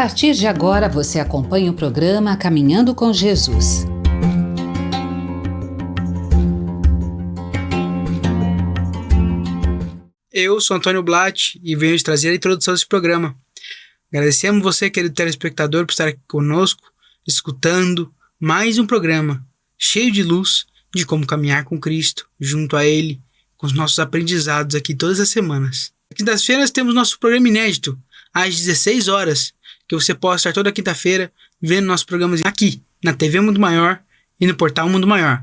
partir de agora, você acompanha o programa Caminhando com Jesus. Eu sou Antônio Blatt e venho te trazer a introdução desse programa. Agradecemos você, querido telespectador, por estar aqui conosco, escutando mais um programa cheio de luz de como caminhar com Cristo, junto a Ele, com os nossos aprendizados aqui todas as semanas. Quintas-feiras temos nosso programa inédito, às 16 horas, que você pode estar toda quinta-feira vendo nossos programas aqui, na TV Mundo Maior e no portal Mundo Maior.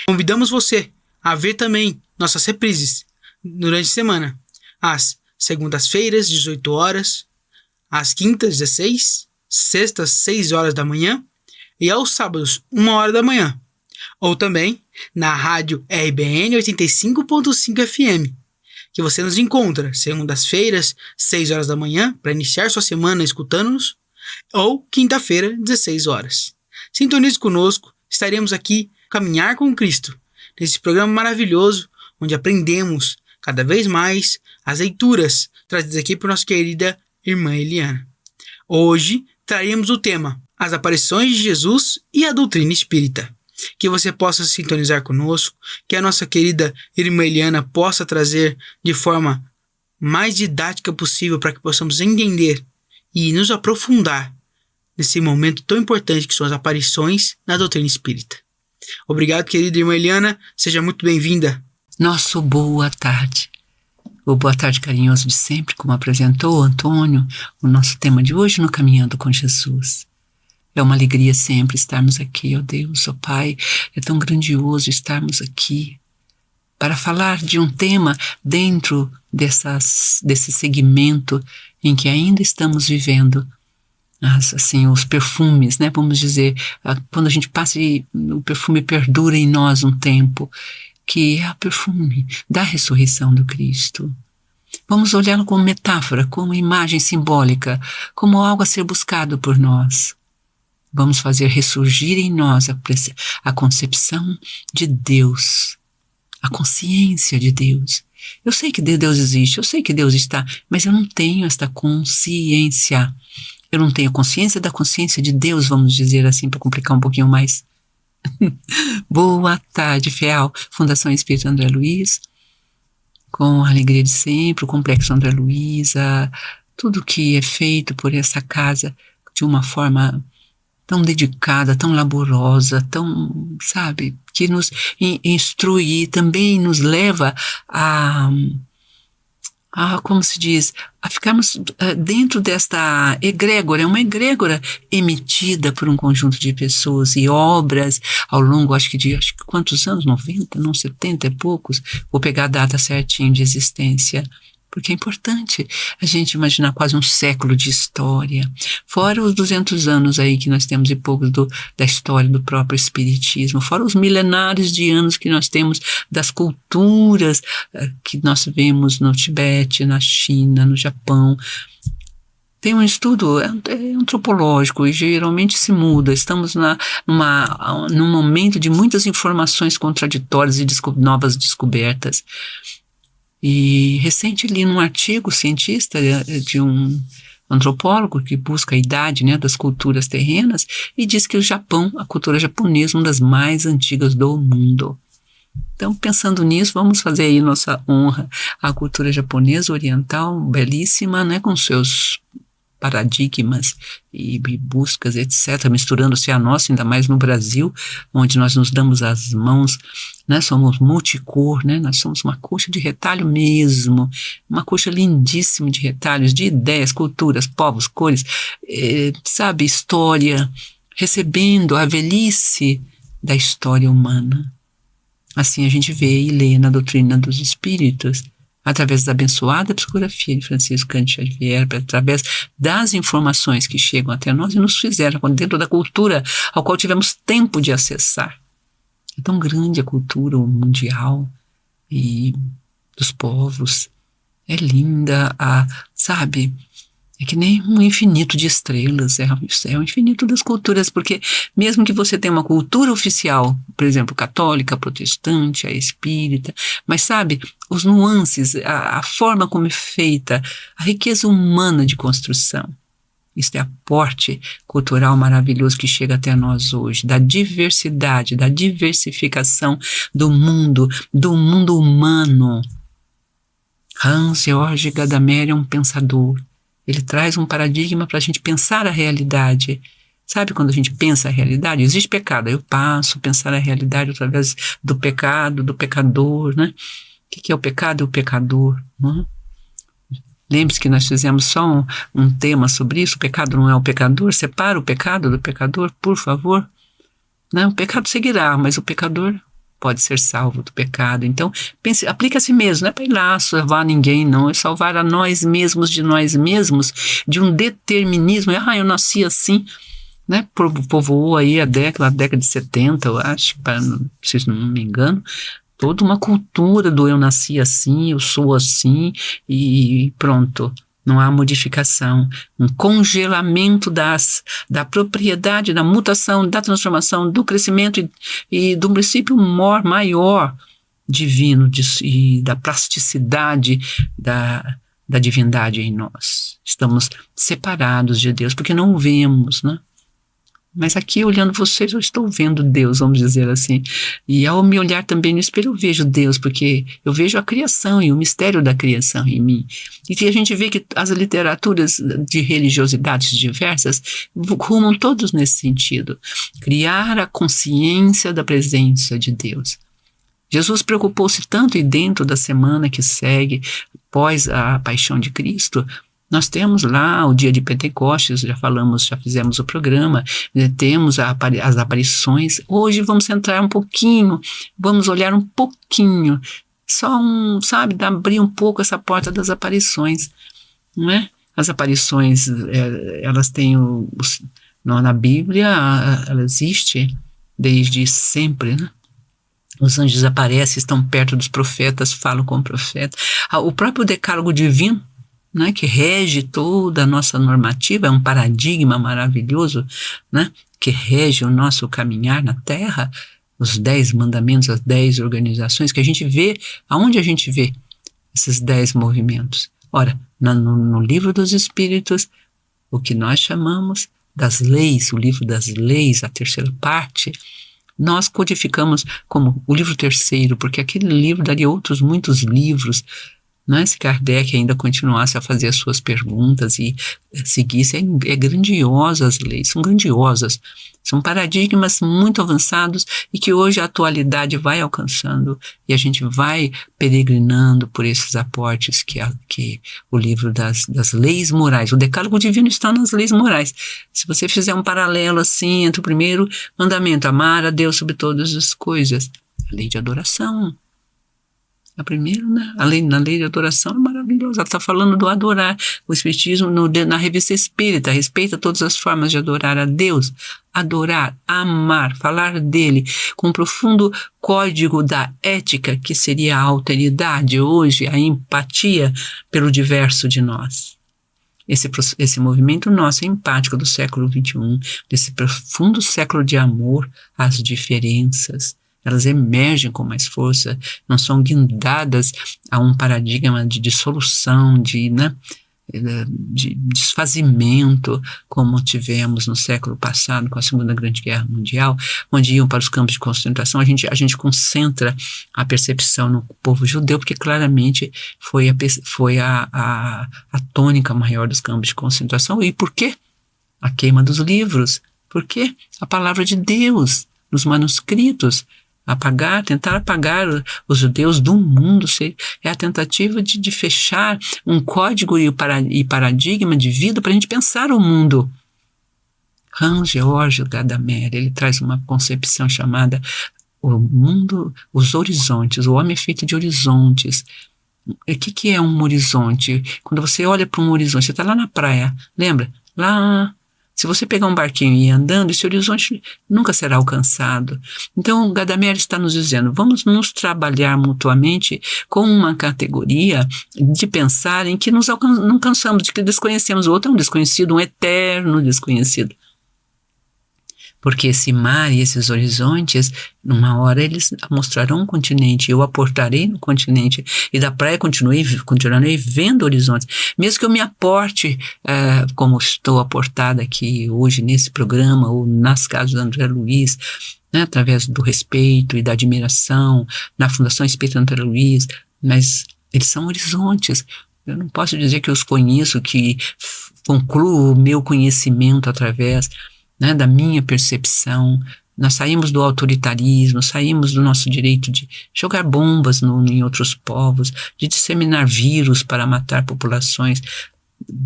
Convidamos você a ver também nossas reprises durante a semana, às segundas-feiras, 18 horas, às quintas, 16, sextas, 6 horas da manhã e aos sábados, 1 hora da manhã. Ou também na rádio RBN 85.5 FM, que você nos encontra segundas-feiras, 6 horas da manhã, para iniciar sua semana escutando-nos, ou quinta-feira, 16 horas. Sintonize conosco, estaremos aqui caminhar com Cristo, nesse programa maravilhoso, onde aprendemos cada vez mais as leituras trazidas aqui por nossa querida irmã Eliana. Hoje traremos o tema As Aparições de Jesus e a Doutrina Espírita. Que você possa sintonizar conosco, que a nossa querida irmã Eliana possa trazer de forma mais didática possível para que possamos entender e nos aprofundar nesse momento tão importante que são as aparições na doutrina espírita. Obrigado, querida irmã Eliana, seja muito bem-vinda. Nosso boa tarde. O boa tarde carinhoso de sempre, como apresentou o Antônio, o nosso tema de hoje no Caminhando com Jesus. É uma alegria sempre estarmos aqui, ó Deus, ó Pai, é tão grandioso estarmos aqui para falar de um tema dentro desse segmento em que ainda estamos vivendo, os perfumes, né? Vamos dizer, quando a gente passa e o perfume perdura em nós um tempo, que é o perfume da ressurreição do Cristo. Vamos olhá-lo como metáfora, como imagem simbólica, como algo a ser buscado por nós. Vamos fazer ressurgir em nós a concepção de Deus, a consciência de Deus. Eu sei que Deus existe, eu sei que Deus está, mas eu não tenho esta consciência. Eu não tenho consciência da consciência de Deus, vamos dizer assim, para complicar um pouquinho mais. Boa tarde, FEAL, Fundação Espírito André Luiz, com a alegria de sempre, o Complexo André Luiz, tudo que é feito por essa casa de uma forma tão dedicada, tão laborosa, tão, que nos instrui e também nos leva como se diz, a ficarmos dentro desta egrégora, é uma egrégora emitida por um conjunto de pessoas e obras ao longo, acho que quantos anos? 90, não 70 e poucos, vou pegar a data certinho de existência, porque é importante a gente imaginar quase um século de história, fora os 200 anos aí que nós temos e poucos da história do próprio Espiritismo, fora os milenares de anos que nós temos das culturas que nós vemos no Tibete, na China, no Japão. Tem um estudo antropológico e geralmente se muda. Estamos num momento de muitas informações contraditórias e novas descobertas. E recente li num artigo cientista de um antropólogo que busca a idade, né, das culturas terrenas e diz que o Japão, a cultura japonesa, é uma das mais antigas do mundo. Então, pensando nisso, vamos fazer aí nossa honra à cultura japonesa oriental, belíssima, né, com seus paradigmas e buscas, etc., misturando-se a nossa, ainda mais no Brasil, onde nós nos damos as mãos, né? Somos multicor, né? Nós somos uma coxa de retalho mesmo, uma coxa lindíssima de retalhos, de ideias, culturas, povos, cores, história, recebendo a velhice da história humana. Assim a gente vê e lê na doutrina dos espíritos, através da abençoada psicografia de Francisco Cândido Xavier, através das informações que chegam até nós e nos fizeram dentro da cultura ao qual tivemos tempo de acessar. É tão grande a cultura mundial e dos povos, é linda, é que nem um infinito de estrelas, é o infinito das culturas, porque mesmo que você tenha uma cultura oficial, por exemplo, católica, protestante, a espírita, mas os nuances, a forma como é feita, a riqueza humana de construção, Isso é aporte cultural maravilhoso que chega até nós hoje, da diversidade, da diversificação do mundo humano. Hans-Georg Gadamer é um pensador. Ele traz um paradigma para a gente pensar a realidade. Sabe quando a gente pensa a realidade? Existe pecado, eu passo a pensar a realidade através do pecado, do pecador, né? O que é o pecado e o pecador? Né? Lembre-se que nós fizemos só um tema sobre isso, o pecado não é o pecador, separa o pecado do pecador, por favor. Não, o pecado seguirá, mas o pecador pode ser salvo do pecado. Então, pense, aplica a si mesmo, não é para ir lá salvar ninguém, não, é salvar a nós mesmos, de um determinismo. Eu nasci assim, né? Povoou aí a década de 70, eu acho, se não me engano, toda uma cultura do eu nasci assim, eu sou assim, e pronto. Não há modificação, um congelamento da propriedade, da mutação, da transformação, do crescimento e do princípio maior divino e da plasticidade da divindade em nós. Estamos separados de Deus porque não o vemos, né? Mas aqui, olhando vocês, eu estou vendo Deus, vamos dizer assim. E ao me olhar também no espelho, eu vejo Deus, porque eu vejo a criação e o mistério da criação em mim. E que a gente vê que as literaturas de religiosidades diversas rumam todos nesse sentido. Criar a consciência da presença de Deus. Jesus preocupou-se tanto, e dentro da semana que segue, após a paixão de Cristo, nós temos lá o dia de Pentecostes, já fizemos o programa, temos as aparições. Hoje vamos centrar um pouquinho, vamos olhar um pouquinho, só abrir um pouco essa porta das aparições, não é? As aparições, elas têm, na Bíblia, ela existe desde sempre, né? Os anjos aparecem, estão perto dos profetas, falam com o profeta. O próprio decálogo divino, né, que rege toda a nossa normativa, é um paradigma maravilhoso, né, que rege o nosso caminhar na Terra, os 10 mandamentos, as 10 organizações, que a gente vê, aonde a gente vê esses 10 movimentos? Ora, no livro dos Espíritos, o que nós chamamos das leis, o livro das leis, a terceira parte, nós codificamos como o livro terceiro, porque aquele livro daria outros muitos livros, né? Se Kardec ainda continuasse a fazer as suas perguntas e seguisse, é grandiosa as leis, são grandiosas, são paradigmas muito avançados e que hoje a atualidade vai alcançando e a gente vai peregrinando por esses aportes que o livro das leis morais, o decálogo divino está nas leis morais. Se você fizer um paralelo assim entre o primeiro mandamento, amar a Deus sobre todas as coisas, a lei de adoração, a primeira, né? Na lei de adoração é maravilhosa. Ela está falando do adorar. O Espiritismo, na Revista Espírita, respeita todas as formas de adorar a Deus. Adorar, amar, falar dele, com um profundo código da ética, que seria a alteridade hoje, a empatia pelo diverso de nós. Esse movimento nosso empático do século XXI, desse profundo século de amor às diferenças, elas emergem com mais força, não são guindadas a um paradigma de dissolução, de desfazimento, como tivemos no século passado com a Segunda Grande Guerra Mundial, onde iam para os campos de concentração. A gente concentra a percepção no povo judeu, porque claramente foi a tônica maior dos campos de concentração. E por quê? A queima dos livros. Por quê? A palavra de Deus nos manuscritos. Tentar apagar os judeus do mundo, é a tentativa de fechar um código e paradigma de vida para a gente pensar o mundo. Hans-Georg Gadamer, ele traz uma concepção chamada o mundo, os horizontes, o homem é feito de horizontes. O que é um horizonte? Quando você olha para um horizonte, você está lá na praia, lembra? Lá... Se você pegar um barquinho e ir andando, esse horizonte nunca será alcançado. Então, Gadamer está nos dizendo, vamos nos trabalhar mutuamente com uma categoria de pensar em que não cansamos, de que desconhecemos. O outro é um desconhecido, um eterno desconhecido. Porque esse mar e esses horizontes, numa hora eles mostrarão um continente, eu aportarei no continente, e da praia continuarei vendo horizontes. Mesmo que eu me aporte, como estou aportada aqui hoje nesse programa, ou nas casas do André Luiz, né, através do respeito e da admiração, na Fundação Espírita André Luiz, mas eles são horizontes. Eu não posso dizer que eu os conheço, que concluo o meu conhecimento através, né, da minha percepção. Nós saímos do autoritarismo, saímos do nosso direito de jogar bombas em outros povos, de disseminar vírus para matar populações,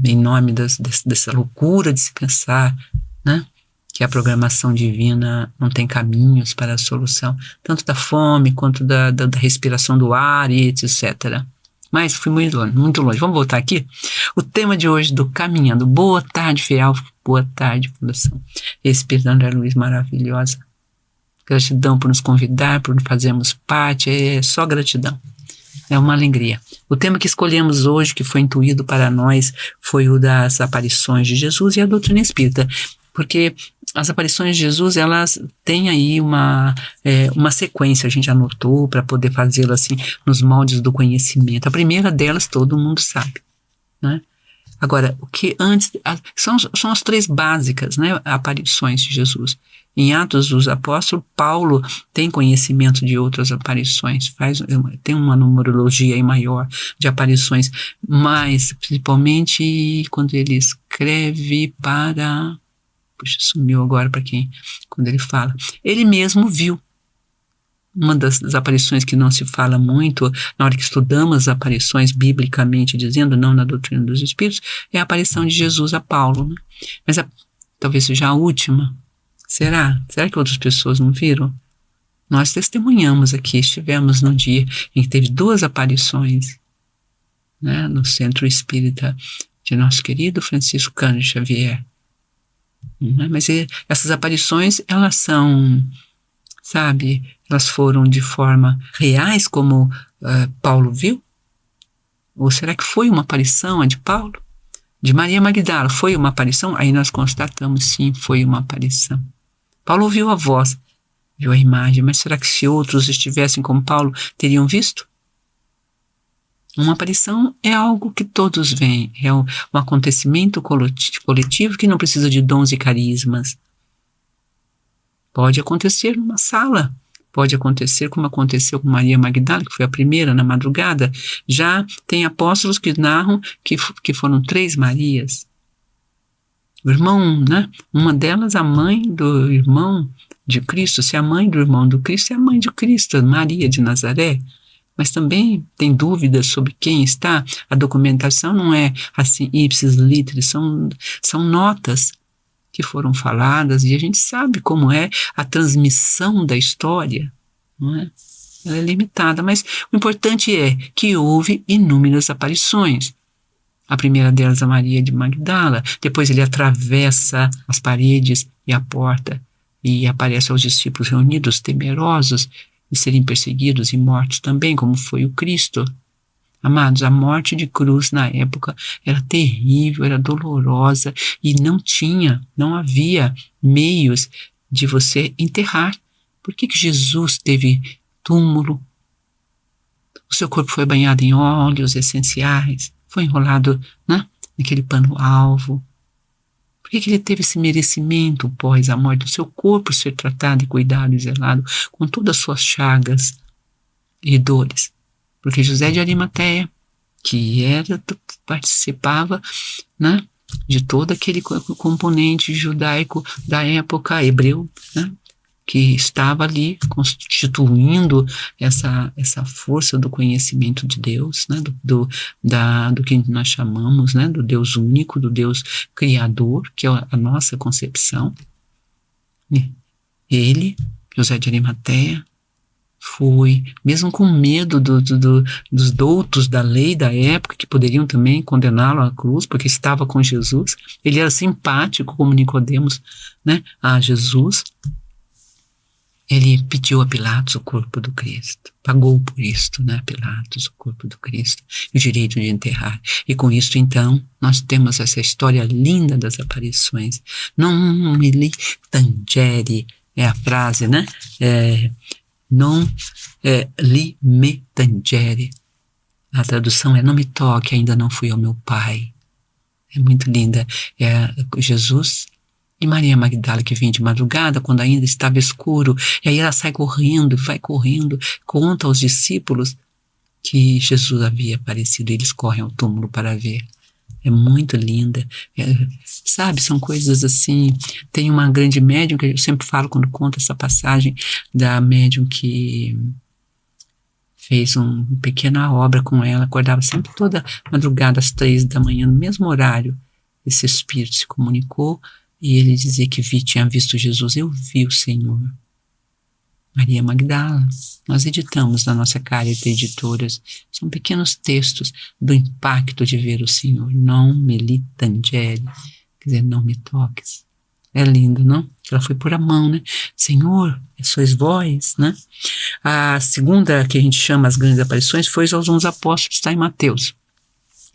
em nome dessa loucura de se pensar, né, que a programação divina não tem caminhos para a solução, tanto da fome quanto da respiração do ar e etc. Mas fui muito longe, muito longe. Vamos voltar aqui? O tema de hoje do Caminhando. Boa tarde, fiel. Boa tarde, Fundação Espírita André Luiz, maravilhosa. Gratidão por nos convidar, por fazermos parte. É só gratidão. É uma alegria. O tema que escolhemos hoje, que foi intuído para nós, foi o das aparições de Jesus e a doutrina espírita. Porque as aparições de Jesus, elas têm aí uma sequência, a gente anotou para poder fazê-la assim, nos moldes do conhecimento. A primeira delas todo mundo sabe, né? Agora, o que antes, são as três básicas, né, aparições de Jesus. Em Atos dos Apóstolos, Paulo tem conhecimento de outras aparições, tem uma numerologia aí maior de aparições, mas principalmente quando ele escreve para... Puxa, sumiu agora para quem, quando ele fala. Ele mesmo viu. Uma das aparições que não se fala muito, na hora que estudamos as aparições biblicamente dizendo, não na doutrina dos Espíritos, é a aparição de Jesus a Paulo, né? Mas talvez seja a última. Será? Será que outras pessoas não viram? Nós testemunhamos aqui, estivemos no dia em que teve 2 aparições, né, no Centro Espírita de nosso querido Francisco Cândido Xavier. Mas essas aparições, elas são, sabe, elas foram de forma reais, como Paulo viu? Ou será que foi uma aparição a de Paulo? De Maria Magdala, foi uma aparição? Aí nós constatamos, sim, foi uma aparição. Paulo ouviu a voz, viu a imagem, mas será que se outros estivessem como Paulo, teriam visto? Uma aparição é algo que todos veem, é um acontecimento coletivo que não precisa de dons e carismas. Pode acontecer numa sala, pode acontecer como aconteceu com Maria Magdala, que foi a primeira na madrugada. Já tem apóstolos que narram que foram 3 Marias. O irmão, né? Uma delas, a mãe do irmão de Cristo. Se a mãe do irmão do Cristo é a mãe de Cristo, Maria de Nazaré. Mas também tem dúvidas sobre quem está. A documentação não é assim, ipsis literis, são notas que foram faladas e a gente sabe como é a transmissão da história, não é? Ela é limitada, mas o importante é que houve inúmeras aparições. A primeira delas, a Maria de Magdala. Depois ele atravessa as paredes e a porta e aparece aos discípulos reunidos, temerosos, de serem perseguidos e mortos também, como foi o Cristo. Amados, a morte de cruz na época era terrível, era dolorosa e não havia meios de você enterrar. Por que Jesus teve túmulo? O seu corpo foi banhado em óleos essenciais, foi enrolado, né, naquele pano alvo. Por que ele teve esse merecimento pós a morte do seu corpo ser tratado e cuidado e zelado com todas as suas chagas e dores? Porque José de Arimateia, que participava, né, de todo aquele componente judaico da época, hebreu, né, que estava ali constituindo essa força do conhecimento de Deus, né, do que nós chamamos, né, do Deus único, do Deus criador, que é a nossa concepção. Ele, José de Arimateia, foi, mesmo com medo dos doutos da lei da época, que poderiam também condená-lo à cruz, porque estava com Jesus, ele era simpático como Nicodemos, né, a Jesus. ele pediu a Pilatos o corpo do Cristo, pagou por isto, né, Pilatos, o corpo do Cristo, e o direito de enterrar. E com isso, então, nós temos essa história linda das aparições. Non me li tangere, é a frase, né? Non li me tangere. A tradução é: não me toque, ainda não fui ao meu Pai. É muito linda. É Jesus e Maria Magdala, que vem de madrugada, quando ainda estava escuro, e aí ela sai correndo, vai correndo, conta aos discípulos que Jesus havia aparecido, e eles correm ao túmulo para ver. É muito linda. Sabe, são coisas assim. Tem uma grande médium, que eu sempre falo quando conto essa passagem, da médium que fez uma pequena obra com ela, acordava sempre toda madrugada às 3 da manhã, no mesmo horário. Esse espírito se comunicou e ele dizia que tinha visto Jesus. Eu vi o Senhor. Maria Magdala. Nós editamos na nossa Carita Editoras. São pequenos textos do impacto de ver o Senhor. Non me li tangere, quer dizer, não me toques. É lindo, não? Ela foi por a mão, né? Senhor, sois vós, né? A segunda, que a gente chama as grandes aparições, foi aos 11 apóstolos, está em Mateus.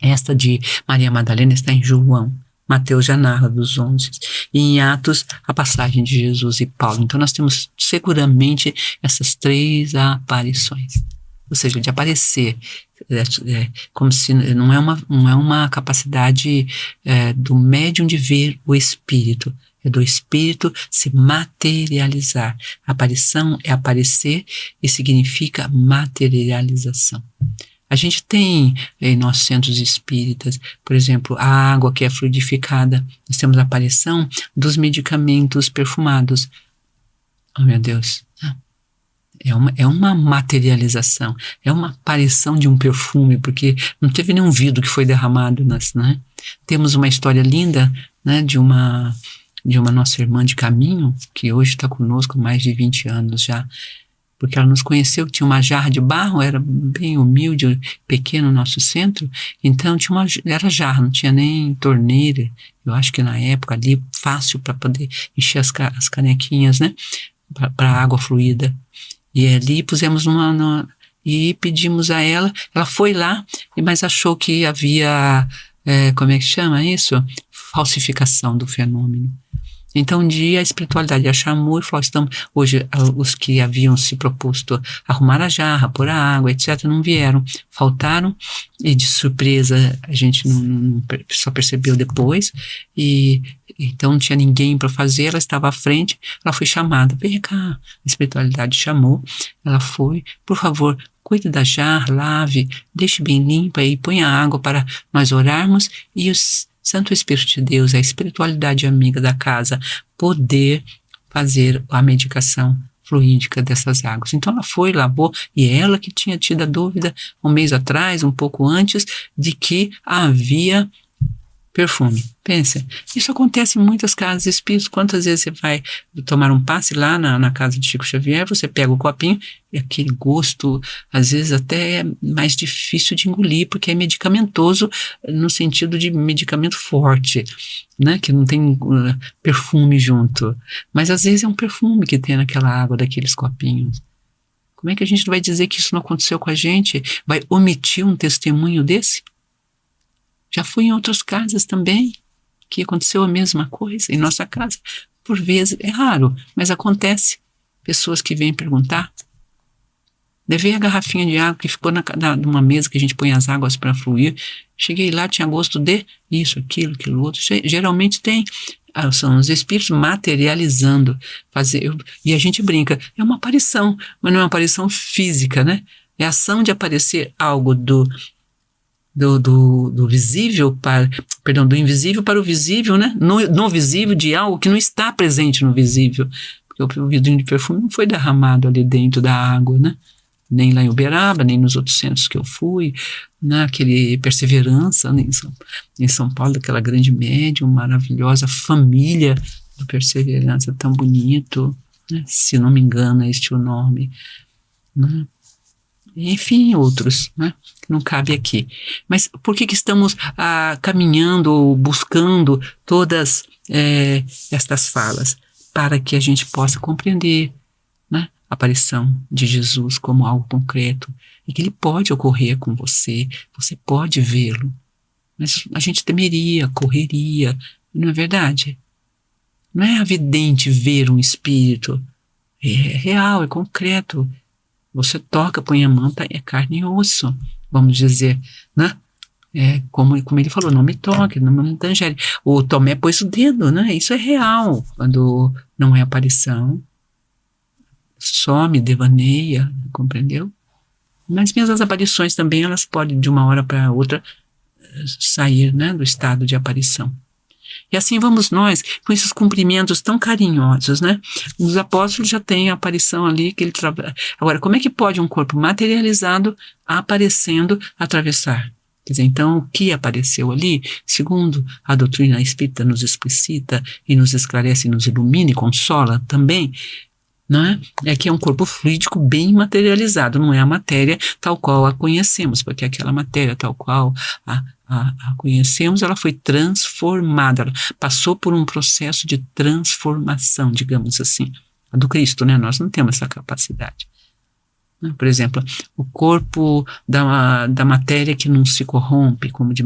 Esta de Maria Madalena está em João. Mateus já narra dos 11. E em Atos, a passagem de Jesus e Paulo. Então nós temos seguramente essas 3 aparições. Ou seja, de aparecer, como se não é uma capacidade do médium de ver o Espírito. É do Espírito se materializar. A aparição é aparecer e significa materialização. A gente tem em nossos centros espíritas, por exemplo, a água que é fluidificada. Nós temos a aparição dos medicamentos perfumados. Oh, meu Deus! É uma materialização, é uma aparição de um perfume, porque não teve nenhum vidro que foi derramado, né? Temos uma história linda, né, de uma nossa irmã de caminho, que hoje está conosco há mais de 20 anos já, porque ela nos conheceu, tinha uma jarra de barro, era bem humilde, pequeno o nosso centro, então era jarra, não tinha nem torneira, eu acho que na época ali, fácil para poder encher as canequinhas, né, para água fluida. E ali pusemos e pedimos a ela foi lá, mas achou que havia, como é que chama isso? Falsificação do fenômeno. Então, um dia a espiritualidade a chamou e falou: hoje os que haviam se proposto a arrumar a jarra, pôr a água, etc., não vieram, faltaram, e de surpresa a gente só percebeu depois, e então não tinha ninguém para fazer, ela estava à frente, ela foi chamada: vem cá, a espiritualidade chamou, ela foi: por favor, cuide da jarra, lave, deixe bem limpa e ponha água para nós orarmos e os Santo Espírito de Deus, a espiritualidade amiga da casa, poder fazer a medicação fluídica dessas águas. Então ela foi, lavou, e ela que tinha tido a dúvida um mês atrás, um pouco antes, de que havia perfume. Pensa, isso acontece em muitas casas espíritas. Quantas vezes você vai tomar um passe lá na casa de Chico Xavier, você pega o copinho e aquele gosto, às vezes até é mais difícil de engolir, porque é medicamentoso no sentido de medicamento forte, né? Que não tem perfume junto. Mas às vezes é um perfume que tem naquela água daqueles copinhos. Como é que a gente vai dizer que isso não aconteceu com a gente? Vai omitir um testemunho desse? Já fui em outras casas também, que aconteceu a mesma coisa. Em nossa casa, por vezes, é raro, mas acontece. Pessoas que vêm perguntar. Levei a garrafinha de água que ficou numa mesa que a gente põe as águas para fluir. Cheguei lá, tinha gosto de isso, aquilo outro. Geralmente tem, são os espíritos materializando. E a gente brinca, é uma aparição, mas não é uma aparição física, né? É a ação de aparecer algo do visível do invisível para o visível, né? No visível de algo que não está presente no visível. Porque o vidrinho de perfume não foi derramado ali dentro da água, né? Nem lá em Uberaba, nem nos outros centros que eu fui, naquele Perseverança, né? Em São Paulo, daquela grande médium, maravilhosa família do Perseverança, tão bonito, né? Se não me engano, é este o nome, né? Enfim, outros, né, que não cabe aqui. Mas por que estamos caminhando ou buscando todas estas falas? Para que a gente possa compreender, né, aparição de Jesus como algo concreto e que ele pode ocorrer com você pode vê-lo. Mas a gente temeria, correria, não é verdade? Não é evidente ver um espírito, é real, é concreto. Você toca, põe a mão, é carne e osso, vamos dizer, né? Como ele falou, não me toque, não me tangere. O Tomé pôs o dedo, né? Isso é real. Quando não é aparição, some, devaneia, compreendeu? Mas mesmo as aparições também, elas podem de uma hora para outra sair, né, do estado de aparição. E assim vamos nós, com esses cumprimentos tão carinhosos, né? Os apóstolos já têm a aparição ali que ele trabalha. Agora, como é que pode um corpo materializado aparecendo atravessar? Quer dizer, então, o que apareceu ali, segundo a doutrina espírita nos explicita e nos esclarece, nos ilumina e consola também, não é? É que é um corpo fluídico bem materializado, não é a matéria tal qual a conhecemos, porque aquela matéria tal qual a conhecemos, ela foi transformada, ela passou por um processo de transformação, digamos assim, a do Cristo, né? Nós não temos essa capacidade. Por exemplo, o corpo da matéria que não se corrompe, como de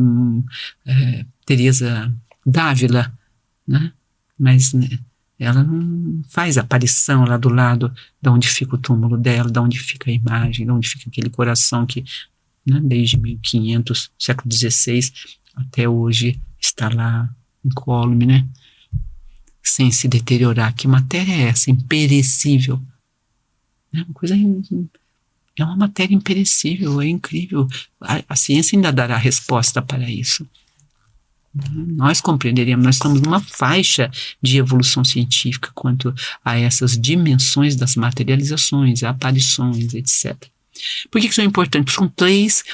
Teresa d'Ávila, né? Mas ela não faz aparição lá do lado de onde fica o túmulo dela, de onde fica a imagem, de onde fica aquele coração que, né, desde 1500, século XVI, até hoje está lá incólume, né? Sem se deteriorar. Que matéria é essa? Imperecível. Uma coisa... É uma matéria imperecível, é incrível. A ciência ainda dará resposta para isso. Nós compreenderíamos, nós estamos numa faixa de evolução científica quanto a essas dimensões das materializações, aparições, etc. Por que são importantes? São três,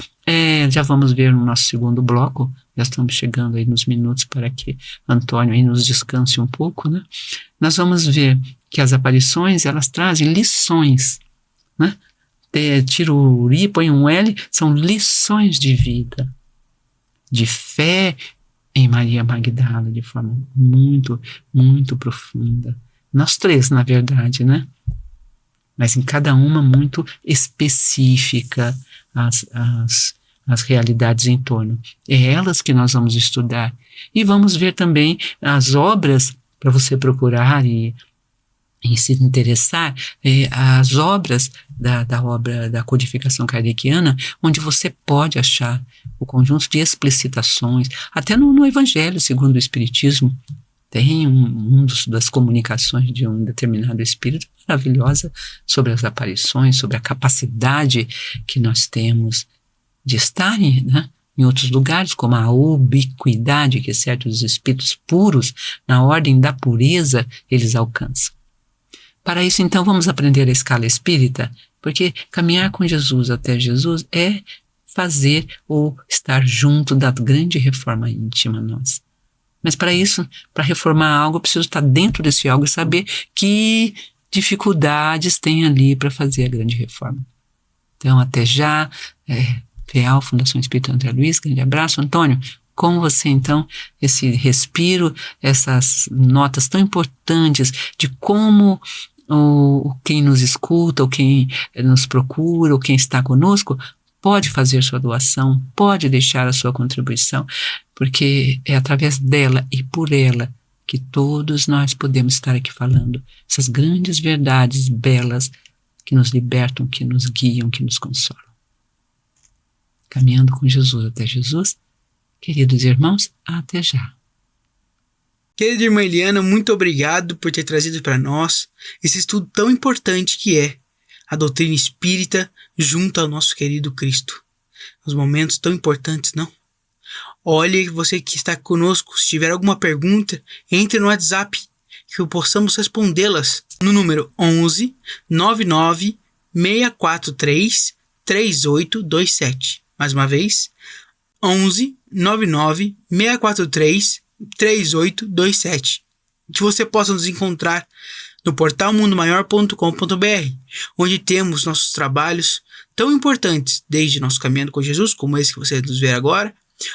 já vamos ver no nosso segundo bloco, já estamos chegando aí nos minutos para que Antônio aí nos descanse um pouco, né? Nós vamos ver que as aparições, elas trazem lições, né? Tira o I, põe um L, são lições de vida, de fé em Maria Magdala, de forma muito, muito profunda. Nós três, na verdade, né? Mas em cada uma muito específica as realidades em torno. É elas que nós vamos estudar. E vamos ver também as obras, para você procurar e se interessar, as obras da obra da codificação kardeciana, onde você pode achar o conjunto de explicitações, até no Evangelho segundo o Espiritismo, tem das comunicações de um determinado espírito maravilhosa sobre as aparições, sobre a capacidade que nós temos de estar, né, em outros lugares, como a ubiquidade que certos espíritos puros, na ordem da pureza, eles alcançam. Para isso, então, vamos aprender a escala espírita, porque caminhar com Jesus até Jesus é fazer ou estar junto da grande reforma íntima nossa. Mas para isso, para reformar algo, eu preciso estar dentro desse algo e saber que dificuldades tem ali para fazer a grande reforma. Então, até já, FEAL, Fundação Espírita André Luiz, grande abraço. Antônio, com você, então, esse respiro, essas notas tão importantes de como quem nos escuta, ou quem nos procura, ou quem está conosco, pode fazer sua doação, pode deixar a sua contribuição, porque é através dela e por ela que todos nós podemos estar aqui falando essas grandes verdades belas que nos libertam, que nos guiam, que nos consolam. Caminhando com Jesus até Jesus, queridos irmãos, até já. Querida irmã Eliana, muito obrigado por ter trazido para nós esse estudo tão importante que é a doutrina espírita junto ao nosso querido Cristo. Os momentos tão importantes, não? Olhe, você que está conosco, se tiver alguma pergunta, entre no WhatsApp, que possamos respondê-las no número 11 99 643 3827. Mais uma vez, 11 99 643 3827. Que você possa nos encontrar no portal mundomaior.com.br, onde temos nossos trabalhos tão importantes, desde nosso Caminhando com Jesus, como esse que você nos vê agora,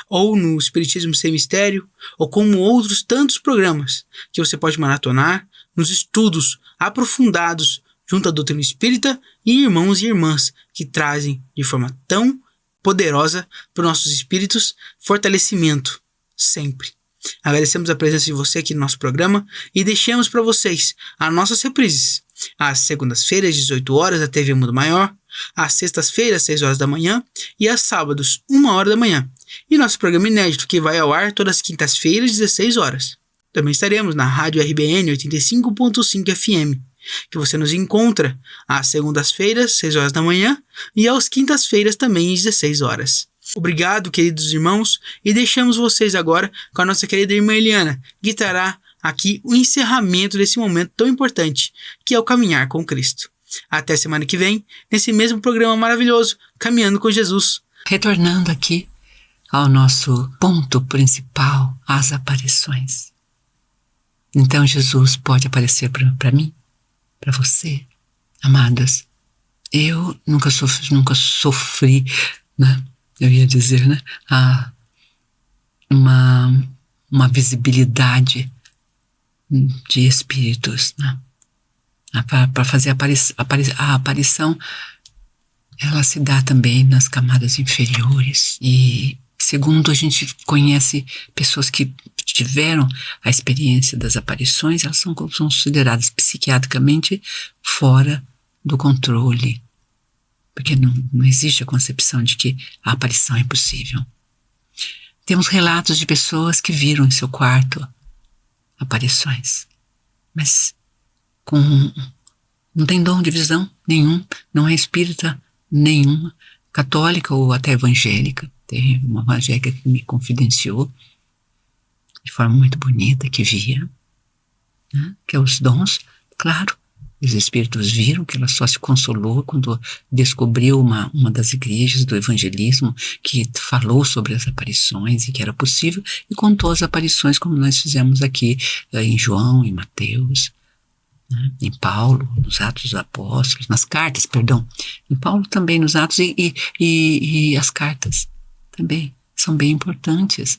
ou no Espiritismo Sem Mistério, ou como outros tantos programas que você pode maratonar nos estudos aprofundados junto à doutrina espírita e irmãos e irmãs que trazem de forma tão poderosa para os nossos espíritos fortalecimento sempre. Agradecemos a presença de você aqui no nosso programa e deixamos para vocês as nossas reprises. Às segundas-feiras, às 18 horas, da TV Mundo Maior, às sextas-feiras, às 6 horas da manhã e às sábados, 1 hora da manhã. E nosso programa inédito que vai ao ar todas as quintas-feiras, às 16 horas. Também estaremos na Rádio RBN 85.5 FM, que você nos encontra às segundas-feiras, 6 horas da manhã e às quintas-feiras também, às 16 horas. Obrigado, queridos irmãos, e deixamos vocês agora com a nossa querida irmã Eliana, que trará aqui o encerramento desse momento tão importante, que é o caminhar com Cristo. Até semana que vem, nesse mesmo programa maravilhoso, Caminhando com Jesus. Retornando aqui ao nosso ponto principal, as aparições. Então Jesus pode aparecer para mim, para você, amadas. Eu nunca sofri, né? Eu ia dizer, né? Uma visibilidade de espíritos, né? Para fazer a aparição, ela se dá também nas camadas inferiores. E segundo a gente conhece pessoas que tiveram a experiência das aparições, elas são consideradas psiquiatricamente fora do controle. Porque não existe a concepção de que a aparição é possível. Temos relatos de pessoas que viram em seu quarto aparições, mas não tem dom de visão nenhum, não é espírita nenhuma, católica ou até evangélica. Tem uma evangélica que me confidenciou de forma muito bonita que via, né? Que os dons, claro, os espíritos viram que ela só se consolou quando descobriu uma das igrejas do evangelismo que falou sobre as aparições e que era possível e contou as aparições como nós fizemos aqui em João, em Mateus, né? Em Paulo, nos Atos dos Apóstolos, nas cartas, perdão, em Paulo também nos Atos e as cartas também são bem importantes,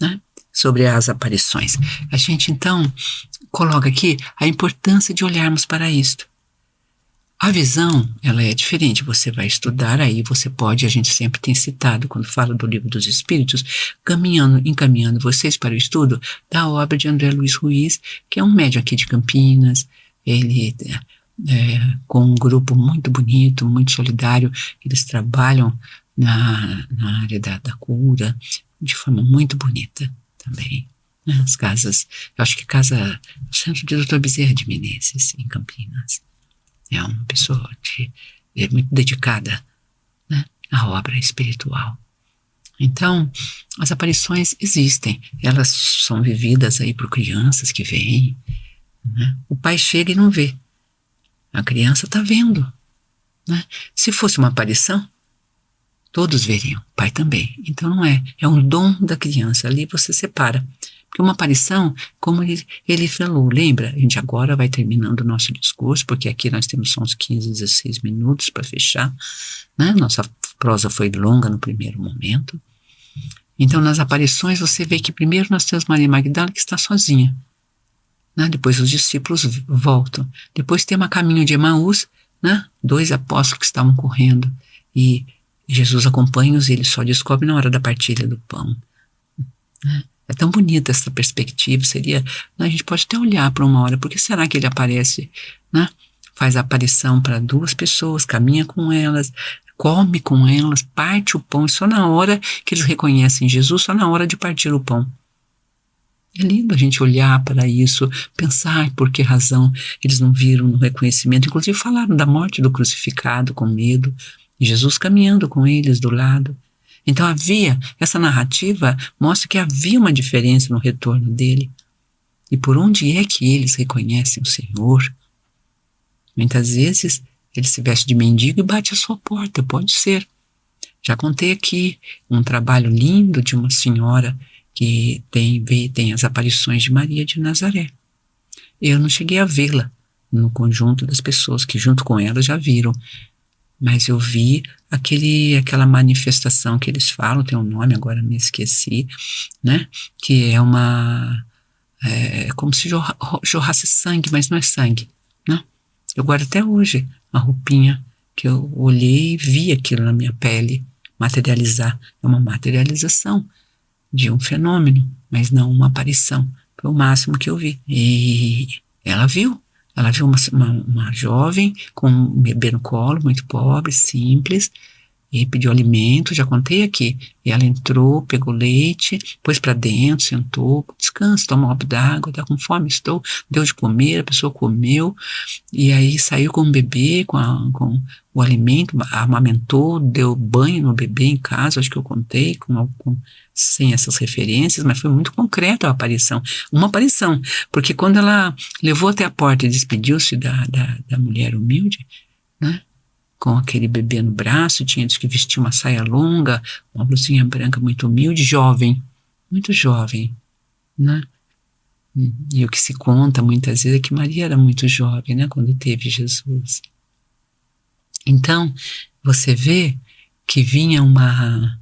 né? Sobre as aparições. A gente então coloca aqui a importância de olharmos para isto. A visão, ela é diferente, você vai estudar, aí você pode, a gente sempre tem citado, quando fala do Livro dos Espíritos, encaminhando vocês para o estudo da obra de André Luiz Ruiz, que é um médium aqui de Campinas, ele com um grupo muito bonito, muito solidário, eles trabalham na área da cura, de forma muito bonita também. As casas, eu acho que o centro de Dr. Bezerra de Menezes, em Campinas. É uma pessoa muito dedicada, né, à obra espiritual. Então, as aparições existem, elas são vividas aí por crianças que vêm, né? O pai chega e não vê, a criança está vendo, né? Se fosse uma aparição, todos veriam, o pai também. Então não é um dom da criança, ali você separa. Porque uma aparição, como ele falou, lembra? A gente agora vai terminando o nosso discurso, porque aqui nós temos só uns 15, 16 minutos para fechar, né? Nossa prosa foi longa no primeiro momento. Então, nas aparições, você vê que primeiro nós temos Maria Magdala, que está sozinha, né? Depois os discípulos voltam. Depois tem a caminho de Emaús, né? 2 apóstolos que estavam correndo. E Jesus acompanha-os e ele só descobre na hora da partilha do pão, né? É tão bonita essa perspectiva, a gente pode até olhar para uma hora, porque será que ele aparece, né? Faz a aparição para 2 pessoas, caminha com elas, come com elas, parte o pão, e só na hora que eles reconhecem Jesus, só na hora de partir o pão. É lindo a gente olhar para isso, pensar por que razão eles não viram no reconhecimento, inclusive falaram da morte do crucificado com medo, e Jesus caminhando com eles do lado. Então essa narrativa mostra que havia uma diferença no retorno dele. E por onde é que eles reconhecem o Senhor? Muitas vezes ele se veste de mendigo e bate à sua porta, pode ser. Já contei aqui um trabalho lindo de uma senhora que tem as aparições de Maria de Nazaré. Eu não cheguei a vê-la no conjunto das pessoas que junto com ela já viram, mas eu vi aquela manifestação que eles falam, tem um nome, agora me esqueci, né? Que é como se jorrasse sangue, mas não é sangue, né? Eu guardo até hoje a roupinha que eu olhei e vi aquilo na minha pele materializar. É uma materialização de um fenômeno, mas não uma aparição. Foi o máximo que eu vi. E ela viu uma jovem com um bebê no colo, muito pobre, simples, e pediu alimento, já contei aqui. E ela entrou, pegou leite, pôs para dentro, sentou, descansa, toma um copo d'água, tá com fome, estou, deu de comer, a pessoa comeu, e aí saiu com o bebê, com o alimento, amamentou, deu banho no bebê em casa, acho que eu contei, sem essas referências, mas foi muito concreta a aparição. Uma aparição, porque quando ela levou até a porta e despediu-se da mulher humilde, né? Com aquele bebê no braço, tinha que vestir uma saia longa, uma blusinha branca muito humilde, jovem, muito jovem, né? E o que se conta muitas vezes é que Maria era muito jovem, né, quando teve Jesus. Então, você vê que vinha uma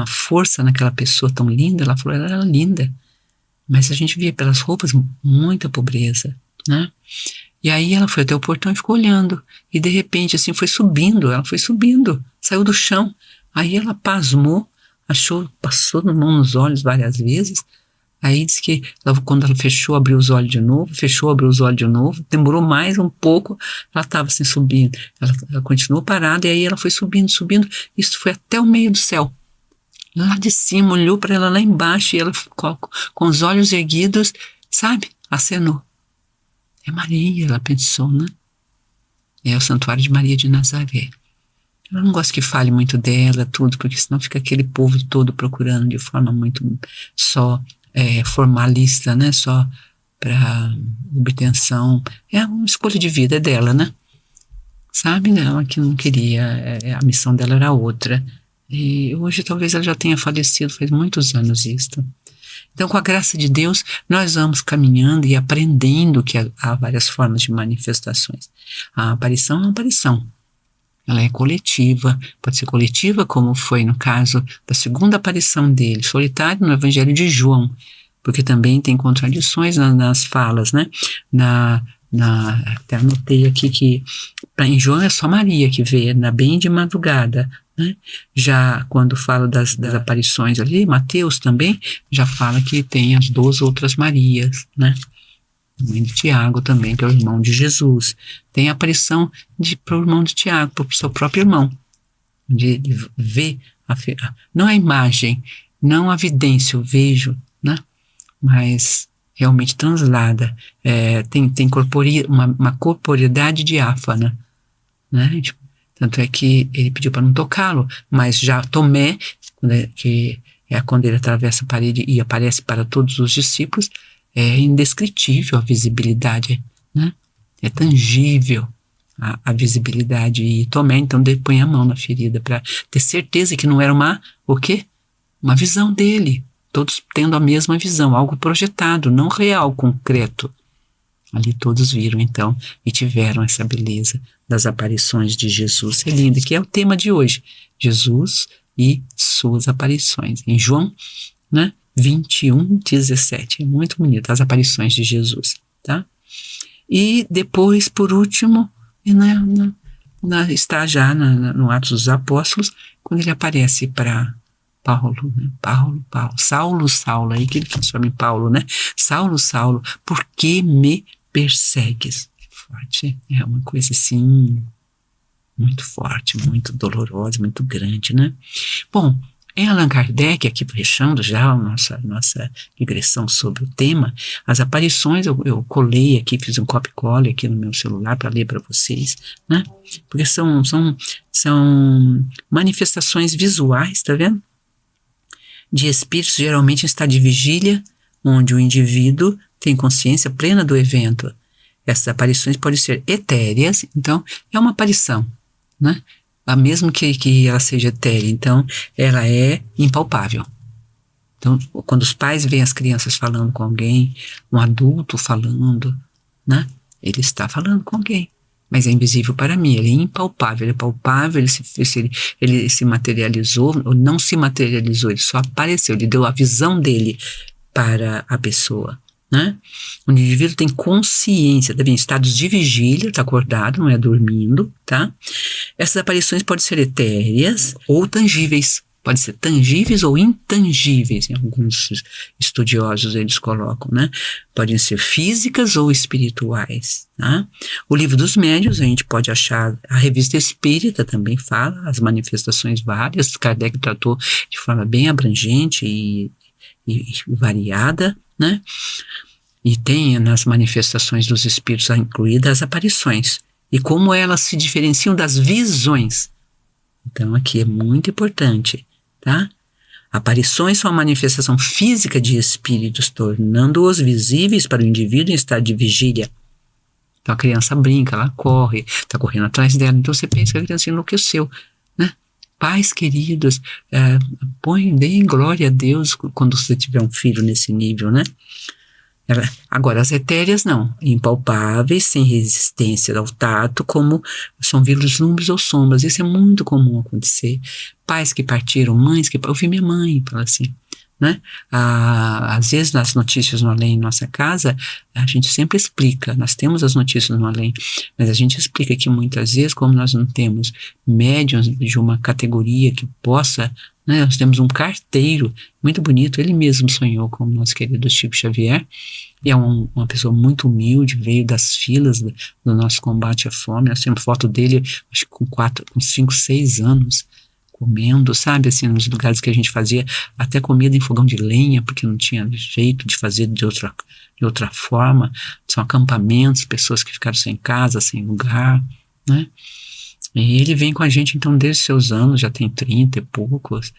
força naquela pessoa tão linda. Ela falou, ela era linda, mas a gente via pelas roupas muita pobreza, né? E aí ela foi até o portão e ficou olhando. E de repente, assim, ela foi subindo, saiu do chão. Aí ela pasmou, passou a mão nos olhos várias vezes. Aí disse que quando ela fechou, abriu os olhos de novo, demorou mais um pouco, ela estava assim subindo. Ela continuou parada e aí ela foi subindo. Isso foi até o meio do céu. Lá de cima, olhou para ela lá embaixo e ela ficou com os olhos erguidos, sabe? Acenou. É Maria, ela pensou, né? É o Santuário de Maria de Nazaré. Eu não gosto que fale muito dela, tudo, porque senão fica aquele povo todo procurando de forma muito só formalista, né? Só para obtenção. É uma escolha de vida dela, né? Sabe? Ela que não queria, a missão dela era outra. E hoje talvez ela já tenha falecido, faz muitos anos isso. Então, com a graça de Deus, nós vamos caminhando e aprendendo que há várias formas de manifestações. A aparição é uma aparição. Ela é coletiva, pode ser coletiva, como foi no caso da segunda aparição dele, solitário no Evangelho de João, porque também tem contradições nas falas, né? Até anotei aqui que em João é só Maria que vê, bem de madrugada, né? Já quando fala das aparições ali, Mateus também já fala que tem as 12 outras Marias, né? Mãe de Tiago também, que é o irmão de Jesus. Tem a aparição para o irmão de Tiago, para o seu próprio irmão, de ver, não a imagem, não a vidência, eu vejo, né? Mas realmente translada, tem uma corporeidade diáfana, né? Tanto é que ele pediu para não tocá-lo, mas já Tomé, quando ele atravessa a parede e aparece para todos os discípulos, é indescritível a visibilidade, né? É tangível a visibilidade. E Tomé, então, põe a mão na ferida para ter certeza que não era uma visão dele, todos tendo a mesma visão, algo projetado, não real, concreto. Ali todos viram, então, e tiveram essa beleza das aparições de Jesus. É lindo, que é o tema de hoje. Jesus e suas aparições. Em João, né, 21:17. É muito bonito, as aparições de Jesus, tá? E depois, por último, está já no Atos dos Apóstolos, quando ele aparece para Paulo, né? Saulo, aí que ele transforma em Paulo, né? Saulo, por que me persegues? Forte, é uma coisa assim, muito forte, muito dolorosa, muito grande, né? Bom, em Allan Kardec, aqui fechando já a nossa digressão sobre o tema, as aparições, eu colei aqui, fiz um copy-cole aqui no meu celular para ler para vocês, né? Porque são manifestações visuais, tá vendo? De espíritos, geralmente em estado de vigília, onde o indivíduo tem consciência plena do evento. Essas aparições podem ser etéreas, então é uma aparição, né? Mesmo que ela seja etérea, então ela é impalpável. Então, quando os pais veem as crianças falando com alguém, um adulto falando, né? Ele está falando com alguém, mas é invisível para mim, ele é impalpável, ele é palpável, ele se materializou, ou não se materializou, ele só apareceu, ele deu a visão dele para a pessoa, né? O indivíduo tem consciência, deve em estados de vigília, está acordado, não é dormindo, tá? Essas aparições podem ser etéreas ou tangíveis. Pode ser tangíveis ou intangíveis, em alguns estudiosos eles colocam, né? Podem ser físicas ou espirituais, tá? O Livro dos Médiuns, a gente pode achar, a Revista Espírita também fala, as manifestações várias, Kardec tratou de forma bem abrangente e variada, né? E tem nas manifestações dos espíritos incluídas as aparições, e como elas se diferenciam das visões. Então aqui é muito importante, tá? Aparições são a manifestação física de espíritos, tornando-os visíveis para o indivíduo em estado de vigília. Então a criança brinca, ela corre, está correndo atrás dela, então você pensa que a criança enlouqueceu, né? Pais queridos, deem glória a Deus quando você tiver um filho nesse nível, né? Agora, as etéreas não, impalpáveis, sem resistência ao tato, como são vislumbres ou sombras. Isso é muito comum acontecer. Pais que partiram, mães que... Eu vi minha mãe falar assim, né? Às vezes, nas notícias no além em nossa casa, a gente sempre explica, nós temos as notícias no além, mas a gente explica que muitas vezes, como nós não temos médiuns de uma categoria que possa, né, nós temos um carteiro muito bonito, ele mesmo sonhou com o nosso querido Chico Xavier, e é uma pessoa muito humilde, veio das filas do nosso combate à fome. Nós temos foto dele, acho que com 5, 6 anos, comendo, sabe, assim, nos lugares que a gente fazia até comida em fogão de lenha, porque não tinha jeito de fazer de outra forma. São acampamentos, pessoas que ficaram sem casa, sem lugar, né? E ele vem com a gente, então, desde seus anos, já tem 30 e poucos,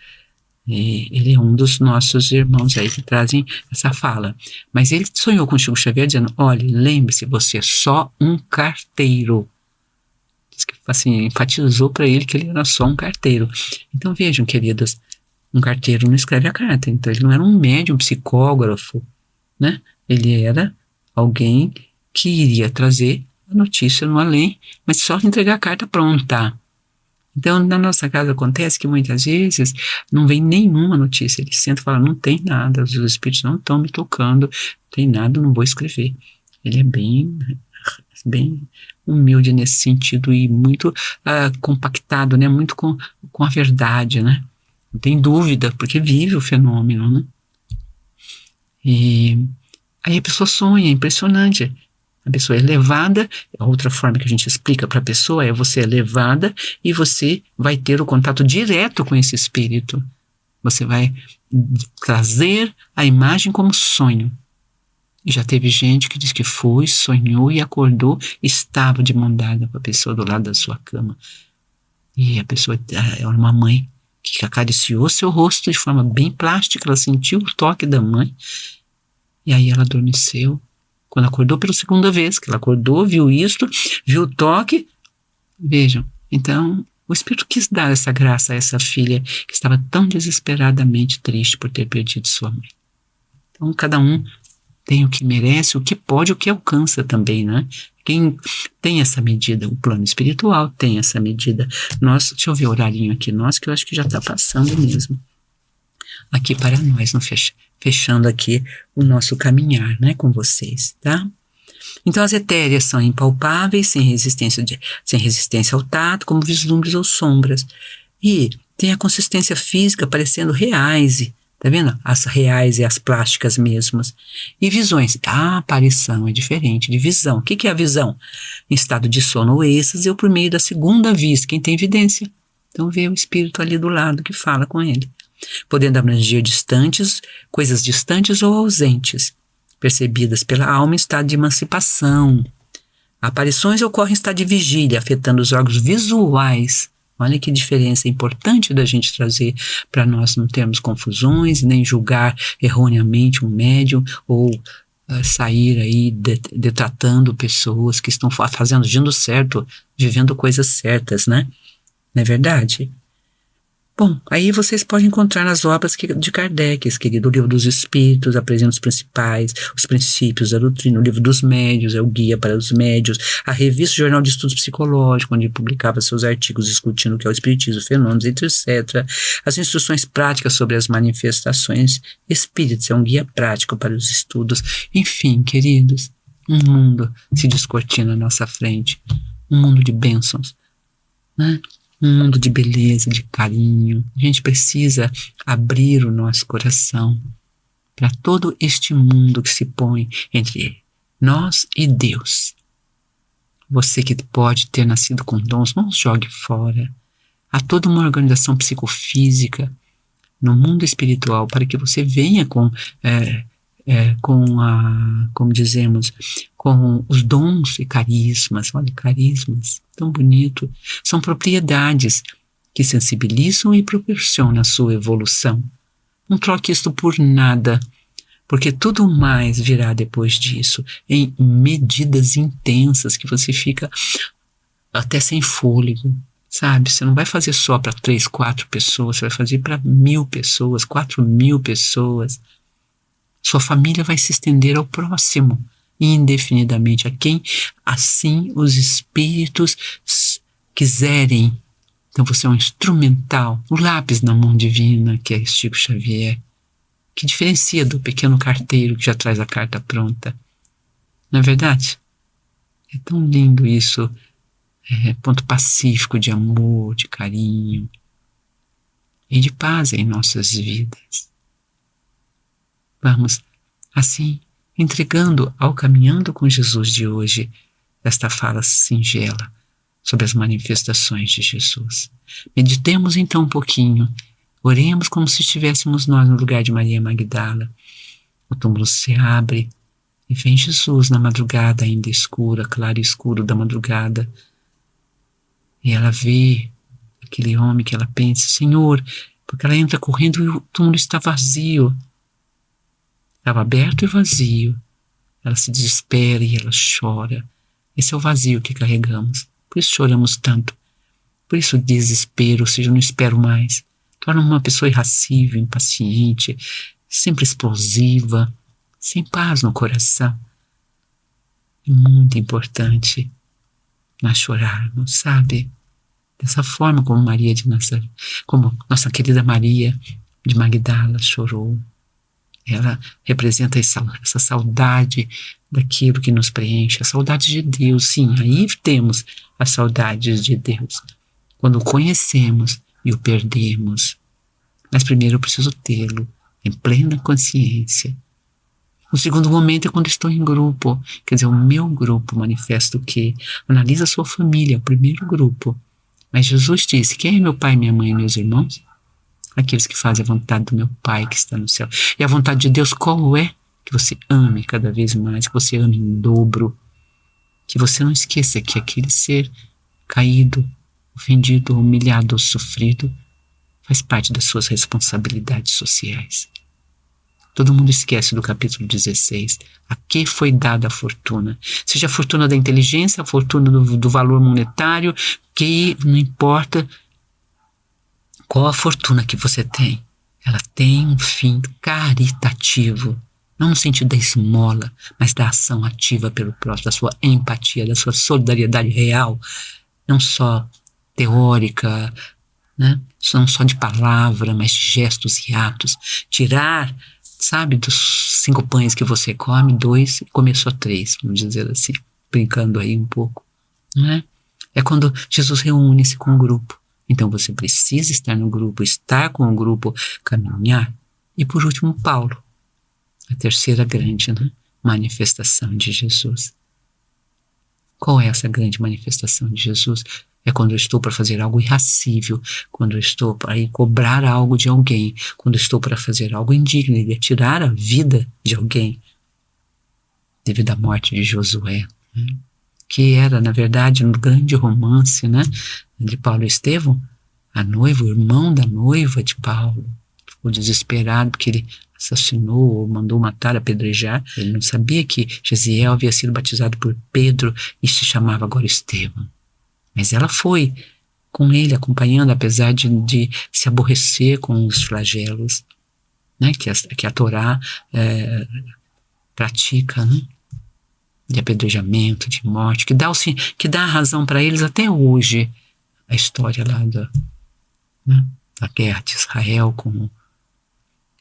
e ele é um dos nossos irmãos aí que trazem essa fala. Mas ele sonhou com o Chico Xavier dizendo, olha, lembre-se, você é só um carteiro. Diz que, assim, enfatizou para ele que ele era só um carteiro. Então vejam, queridas, um carteiro não escreve a carta, então ele não era um médium, um psicógrafo, né? Ele era alguém que iria trazer a notícia no além, mas só entregar a carta pronta. Então, na nossa casa acontece que muitas vezes não vem nenhuma notícia. Ele senta e fala, não tem nada, os espíritos não estão me tocando, não tem nada, não vou escrever. Ele é bem humilde nesse sentido e muito compactado, né? Muito com a verdade, né? Não tem dúvida, porque vive o fenômeno, né? E aí a pessoa sonha, é impressionante. A pessoa é levada, a outra forma que a gente explica para a pessoa é você é levada e você vai ter o contato direto com esse espírito. Você vai trazer a imagem como sonho. E já teve gente que diz que foi, sonhou e acordou, estava de mão dada com a pessoa do lado da sua cama. E a pessoa é uma mãe que acariciou seu rosto de forma bem plástica, ela sentiu o toque da mãe e aí ela adormeceu. Quando acordou pela segunda vez, que ela acordou, viu isto, viu o toque. Vejam, então o Espírito quis dar essa graça a essa filha que estava tão desesperadamente triste por ter perdido sua mãe. Então cada um tem o que merece, o que pode, o que alcança também, né? Quem tem essa medida, o plano espiritual tem essa medida. Deixa eu ver o horarinho aqui, que eu acho que já está passando mesmo. Aqui para nós, fechando aqui o nosso caminhar, né, com vocês, tá? Então as etéreas são impalpáveis, sem resistência ao tato, como vislumbres ou sombras. E tem a consistência física parecendo reais, tá vendo? As reais e as plásticas mesmas. E visões. A aparição é diferente de visão. O que é a visão? Em estado de sono ou êxtase ou por meio da segunda vista, quem tem evidência. Então vê o espírito ali do lado que fala com ele. Podendo abranger coisas distantes ou ausentes, percebidas pela alma em estado de emancipação. Aparições ocorrem em estado de vigília, afetando os órgãos visuais. Olha que diferença importante da gente trazer para nós não termos confusões, nem julgar erroneamente um médium ou sair aí detratando pessoas que estão agindo certo, vivendo coisas certas, né? Não é verdade? Bom, aí vocês podem encontrar nas obras de Kardec, querido, o Livro dos Espíritos, apresenta os principais, os princípios da doutrina, o Livro dos Médios, é o Guia para os Médios, a revista Jornal de Estudos Psicológicos, onde publicava seus artigos discutindo o que é o espiritismo, fenômenos, etc. As instruções práticas sobre as manifestações espíritas, é um guia prático para os estudos. Enfim, queridos, um mundo se descortina à nossa frente, um mundo de bênçãos, né? Um mundo de beleza, de carinho. A gente precisa abrir o nosso coração para todo este mundo que se põe entre nós e Deus. Você que pode ter nascido com dons, não os jogue fora. Há toda uma organização psicofísica no mundo espiritual para que você venha como dizemos, com os dons e carismas. Olha, carismas, tão bonito. São propriedades que sensibilizam e proporcionam a sua evolução. Não troque isto por nada, porque tudo mais virá depois disso, em medidas intensas que você fica até sem fôlego, sabe? Você não vai fazer só para 3, 4 pessoas, você vai fazer para 1.000 pessoas, 4.000 pessoas. Sua família vai se estender ao próximo, indefinidamente, a quem assim os espíritos quiserem. Então você é um instrumental, o lápis na mão divina, que é Chico Xavier, que diferencia do pequeno carteiro que já traz a carta pronta. Não é verdade? É tão lindo isso, ponto pacífico de amor, de carinho e de paz em nossas vidas. Vamos, assim, entregando ao Caminhando com Jesus de hoje, esta fala singela sobre as manifestações de Jesus. Meditemos então um pouquinho, oremos como se estivéssemos nós no lugar de Maria Magdala. O túmulo se abre e vem Jesus na madrugada ainda escura, claro e escuro da madrugada. E ela vê aquele homem que ela pensa, Senhor, porque ela entra correndo e o túmulo está vazio. Estava aberto e vazio. Ela se desespera e ela chora. Esse é o vazio que carregamos. Por isso choramos tanto. Por isso o desespero, ou seja, eu não espero mais. Torna-me uma pessoa irascível, impaciente, sempre explosiva, sem paz no coração. É muito importante nós chorarmos, sabe? Dessa forma como Maria de Nazaré, como nossa querida Maria de Magdala chorou. Ela representa essa saudade daquilo que nos preenche, a saudade de Deus. Sim, aí temos as saudades de Deus, quando o conhecemos e o perdemos. Mas primeiro eu preciso tê-lo em plena consciência. O segundo momento é quando estou em grupo, quer dizer, o meu grupo manifesta o quê? Analisa a sua família, o primeiro grupo. Mas Jesus disse, quem é meu pai, minha mãe e meus irmãos? Aqueles que fazem a vontade do meu Pai que está no céu. E a vontade de Deus qual é? Que você ame cada vez mais, que você ame em dobro. Que você não esqueça que aquele ser caído, ofendido, humilhado ou sofrido faz parte das suas responsabilidades sociais. Todo mundo esquece do capítulo 16. A que foi dada a fortuna? Seja a fortuna da inteligência, a fortuna do valor monetário, que não importa qual a fortuna que você tem. Ela tem um fim caritativo. Não no sentido da esmola, mas da ação ativa pelo próximo, da sua empatia, da sua solidariedade real. Não só teórica, né? Não só de palavra, mas de gestos e atos. Tirar, sabe, dos 5 pães que você come, 2 e comer só 3, vamos dizer assim, brincando aí um pouco. Não é? É quando Jesus reúne-se com o grupo. Então você precisa estar no grupo, estar com o grupo, caminhar. E por último, Paulo, a terceira grande, né, manifestação de Jesus. Qual é essa grande manifestação de Jesus? É quando eu estou para fazer algo irracível, quando eu estou para ir cobrar algo de alguém, quando eu estou para fazer algo indigno e tirar a vida de alguém, devido à morte de Josué, né? Que era, na verdade, um grande romance, né, de Paulo e Estevão. A noiva, o irmão da noiva de Paulo, ficou desesperado porque ele assassinou ou mandou matar, apedrejar. Ele não sabia que Gesiel havia sido batizado por Pedro e se chamava agora Estevão. Mas ela foi com ele, acompanhando, apesar de se aborrecer com os flagelos, né, que a Torá pratica, né, de apedrejamento, de morte, que dá a razão para eles até hoje, a história lá né, da guerra de Israel com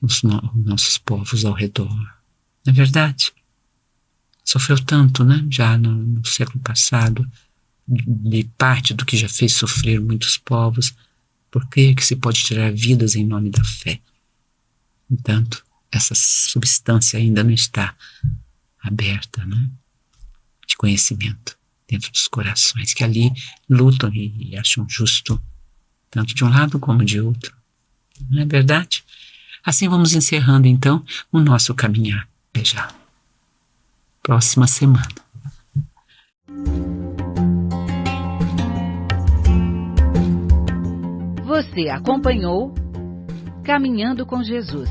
os nossos povos ao redor. Não é verdade? Sofreu tanto, né, já no século passado, de parte do que já fez sofrer muitos povos. Por que se pode tirar vidas em nome da fé? Entanto, essa substância ainda não está aberta, né, de conhecimento dentro dos corações, que ali lutam e acham justo, tanto de um lado como de outro. Não é verdade? Assim vamos encerrando, então, o nosso caminhar. Até já. Próxima semana. Você acompanhou Caminhando com Jesus.